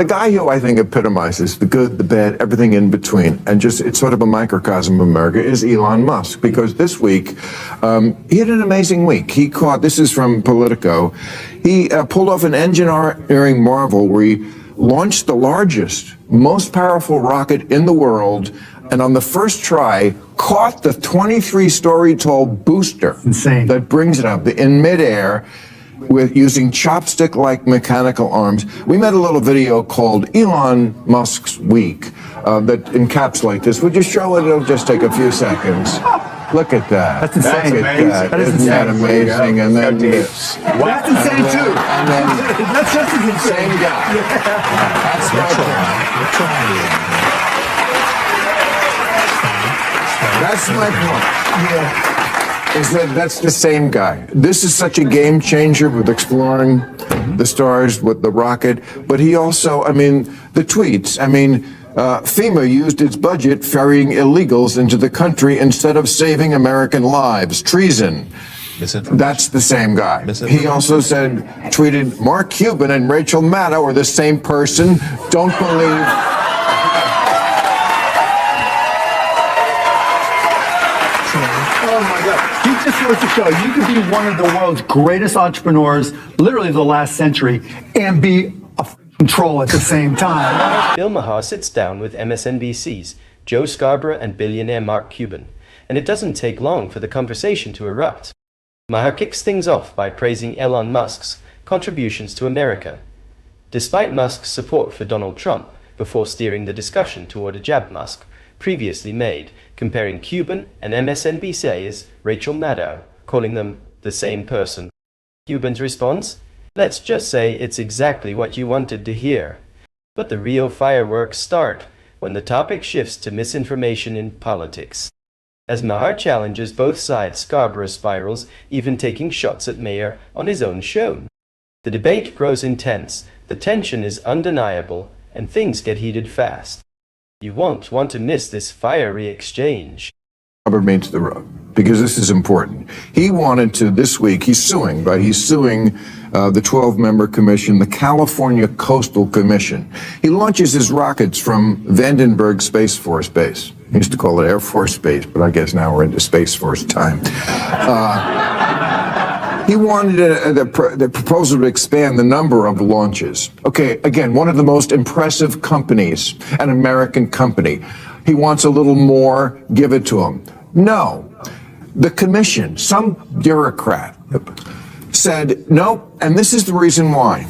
The guy who I think epitomizes the good, the bad, everything in between, and just it's sort of a microcosm of America, is Elon Musk. Because this week, he had an amazing week. He caught, this is from Politico, he pulled off an engineering marvel where he launched the largest, most powerful rocket in the world, and on the first try, caught the 23-story tall booster. Insane. That brings it up in midair, with using chopstick-like mechanical arms. We made a little video called Elon Musk's Week that encapsulates this. Would you show it? It'll just take a few seconds. Look at that. That's insane. Look at that. That is Isn't that amazing? And then this. That's insane too. And then That's just as insane. same guy. That's my point. That's my point. Yeah. Is that that's the same guy. This is such a game changer with exploring the stars with the rocket. But he also, I mean, the tweets. I mean, FEMA used its budget ferrying illegals into the country instead of saving American lives. Treason. That's the same guy. He also said, tweeted, Mark Cuban and Rachel Maddow are the same person. Don't believe. Just goes to show you can be one of the world's greatest entrepreneurs, literally of the last century, and be a troll at the same time. Bill Maher sits down with MSNBC's Joe Scarborough and billionaire Mark Cuban, and it doesn't take long for the conversation to erupt. Maher kicks things off by praising Elon Musk's contributions to America. Despite Musk's support for Donald Trump before steering the discussion toward a jab Musk previously made, comparing Cuban and MSNBC's Rachel Maddow, calling them the same person. Cuban's response? Let's just say it's exactly what you wanted to hear. But the real fireworks start when the topic shifts to misinformation in politics. As Maher challenges both sides, Scarborough spirals, even taking shots at Maher on his own show. The debate grows intense, the tension is undeniable, and things get heated fast. You won't want to miss this fiery exchange. Rubber meets the road, because this is important. He wanted to, this week, he's suing, right? He's suing the 12-member commission, the California Coastal Commission. He launches his rockets from Vandenberg Space Force Base. He used to call it Air Force Base, but I guess now we're into Space Force time. He wanted the proposal to expand the number of launches. Okay, again, one of the most impressive companies, an American company. He wants a little more, give it to him. No. The commission, some bureaucrat, said no, and this is the reason why.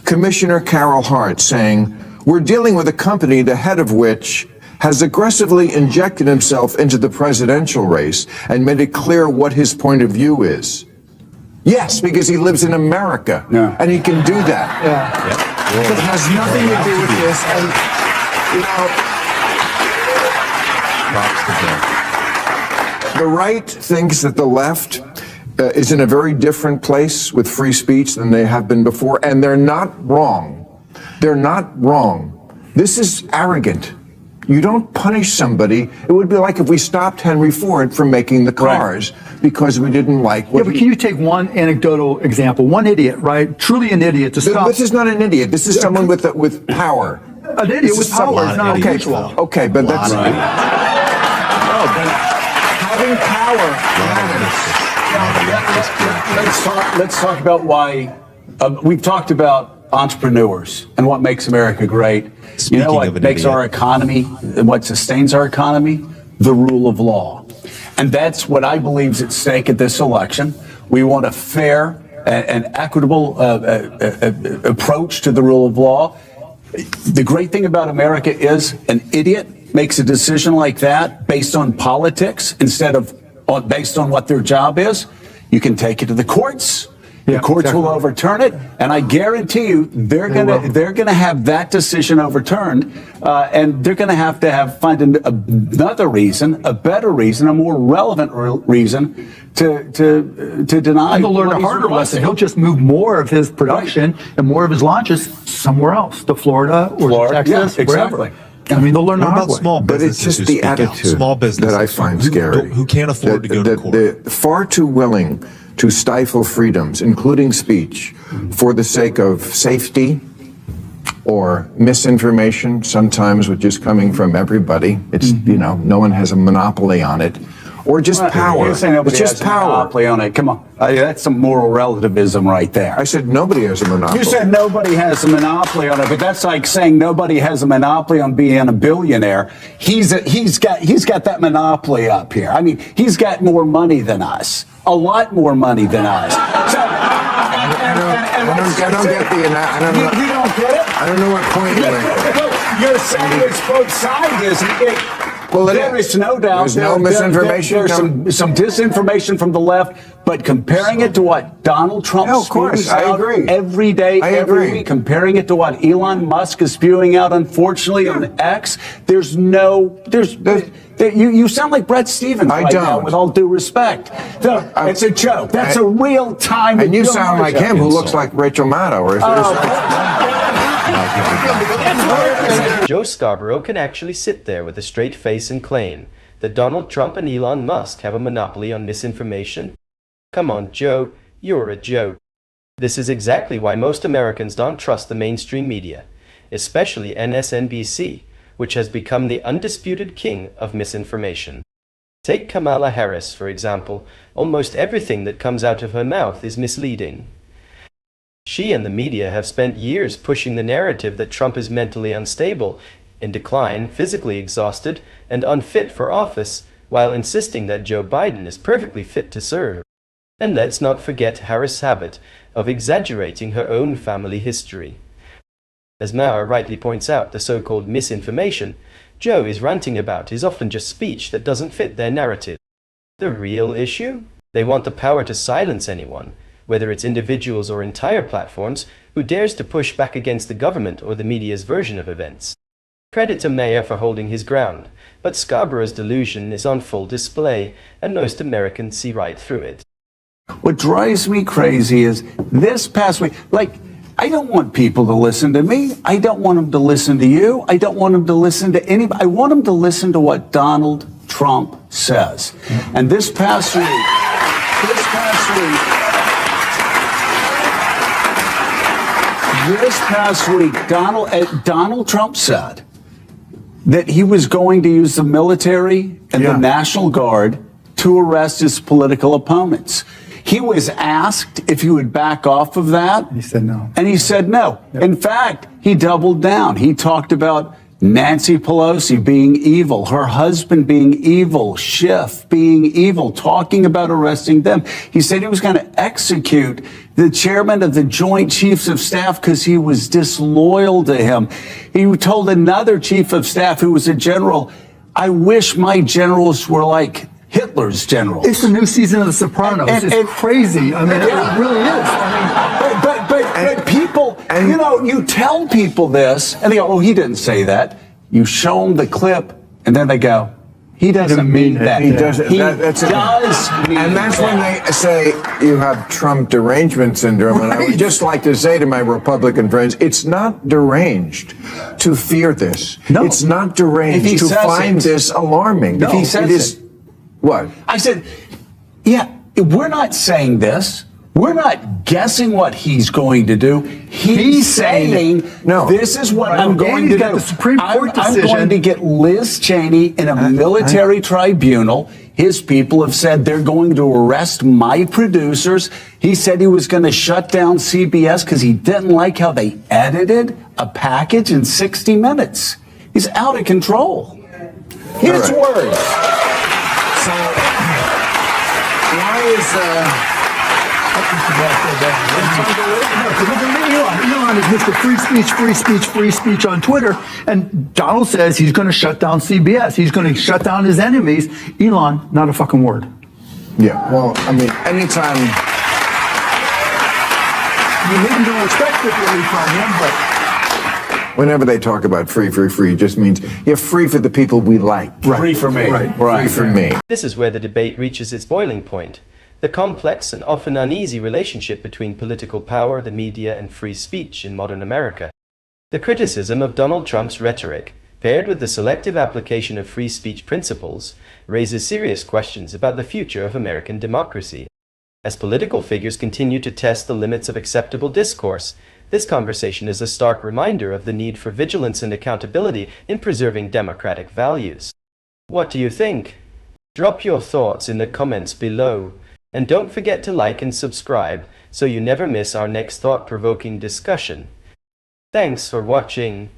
Commissioner Carol Hart saying, we're dealing with a company, the head of which has aggressively injected himself into the presidential race and made it clear what his point of view is. Yes, because he lives in America, and he can do that. Yeah. It has nothing to do with this, and, you know, the right thinks that the left is in a very different place with free speech than they have been before, and they're not wrong. They're not wrong. This is arrogant. You don't punish somebody. It would be like if we stopped Henry Ford from making the cars because we didn't like what but can you take one anecdotal example? One idiot, right? Truly an idiot to stop. This is not an idiot. This is someone with power. An idiot with power is not unusual. Okay, but that's... Right. Having power... Let's talk about why... we've talked about entrepreneurs and what makes America great. You know what makes our economy, what sustains our economy? The rule of law. And that's what I believe is at stake at this election. We want a fair and equitable approach to the rule of law. The great thing about America is an idiot makes a decision like that based on politics instead of based on what their job is. You can take it to the courts. The courts will overturn it, and I guarantee you they're gonna have that decision overturned, and they're gonna have to find another reason, a better reason, a more relevant reason to deny. And they'll learn a harder lesson. He'll just move more of his production and more of his launches somewhere else, to Florida or to Texas, exactly. I mean, they'll learn the hard way. Small but it's just the attitude that I find scary. Who can't afford to go to court. They're far too willing to stifle freedoms, including speech, for the sake of safety, or misinformation, sometimes which is coming from everybody. It's, no one has a monopoly on it. Or just power. You're saying nobody It's just has a power. monopoly on it. Come on. That's some moral relativism right there. I said nobody has a monopoly. You said nobody has a monopoly on it, but that's like saying nobody has a monopoly on being a billionaire. He's got that monopoly up here. I mean, he's got more money than us, a lot more money than us. So, I don't get the. You don't get it? I don't know what point you're making. You're saying it's both sides, isn't it? Well, there is no doubt. There's no misinformation. There's some disinformation from the left, but comparing it to what Donald Trump spews out every day, every week, comparing it to what Elon Musk is spewing out, unfortunately, on X, you sound like Brett Stevens now, with all due respect. It's a joke. That's a real time. And you sound like him, who looks like Rachel Maddow. Joe Scarborough can actually sit there with a straight face and claim that Donald Trump and Elon Musk have a monopoly on misinformation. Come on, Joe, you're a joke. This is exactly why most Americans don't trust the mainstream media, especially MSNBC, which has become the undisputed king of misinformation. Take Kamala Harris, for example. Almost everything that comes out of her mouth is misleading. She and the media have spent years pushing the narrative that Trump is mentally unstable, in decline, physically exhausted, and unfit for office, while insisting that Joe Biden is perfectly fit to serve. And let's not forget Harris' habit of exaggerating her own family history. As Maher rightly points out, the so-called misinformation Joe is ranting about is often just speech that doesn't fit their narrative. The real issue? They want the power to silence anyone, whether it's individuals or entire platforms, who dares to push back against the government or the media's version of events. Credit to Maher for holding his ground, but Scarborough's delusion is on full display, and most Americans see right through it. What drives me crazy is this past week, I don't want people to listen to me. I don't want them to listen to you. I don't want them to listen to anybody. I want them to listen to what Donald Trump says. And this past week, Donald Trump said that he was going to use the military and the National Guard to arrest his political opponents. He was asked if he would back off of that. He said no. And he said no. Yep. In fact, he doubled down. He talked about Nancy Pelosi being evil, her husband being evil, Schiff being evil, talking about arresting them. He said he was going to execute the chairman of the Joint Chiefs of Staff because he was disloyal to him. He told another chief of staff who was a general, I wish my generals were like Hitler's generals. It's the new season of The Sopranos. It's crazy. I mean, it really is. But people, you tell people this, and they go, oh, he didn't say that. You show them the clip, and then they go, he doesn't mean that. He doesn't. He does mean and that's that. when they say you have Trump derangement syndrome. And I would just like to say to my Republican friends, it's not deranged to fear this. No. It's not deranged to find this alarming. No. If he says it. What? I said, we're not saying this. We're not guessing what he's going to do. He's saying, no, this is what I'm going to do. The Supreme Court decision. I'm going to get Liz Cheney in a military tribunal. His people have said they're going to arrest my producers. He said he was going to shut down CBS because he didn't like how they edited a package in 60 minutes. He's out of control. His words. So, why is Elon is Mr. Free speech on Twitter, and Donald says he's going to shut down CBS. He's going to shut down his enemies. Elon, not a fucking word. Yeah, well, I mean, anytime you maybe don't expect it really from him, but whenever they talk about free, it just means you're free for the people we like. Right. Free for me. Right. Free for me. This is where the debate reaches its boiling point. The complex and often uneasy relationship between political power, the media, and free speech in modern America. The criticism of Donald Trump's rhetoric, paired with the selective application of free speech principles, raises serious questions about the future of American democracy. As political figures continue to test the limits of acceptable discourse, This conversation is a stark reminder of the need for vigilance and accountability in preserving democratic values. What do you think? Drop your thoughts in the comments below. And don't forget to like and subscribe so you never miss our next thought-provoking discussion. Thanks for watching.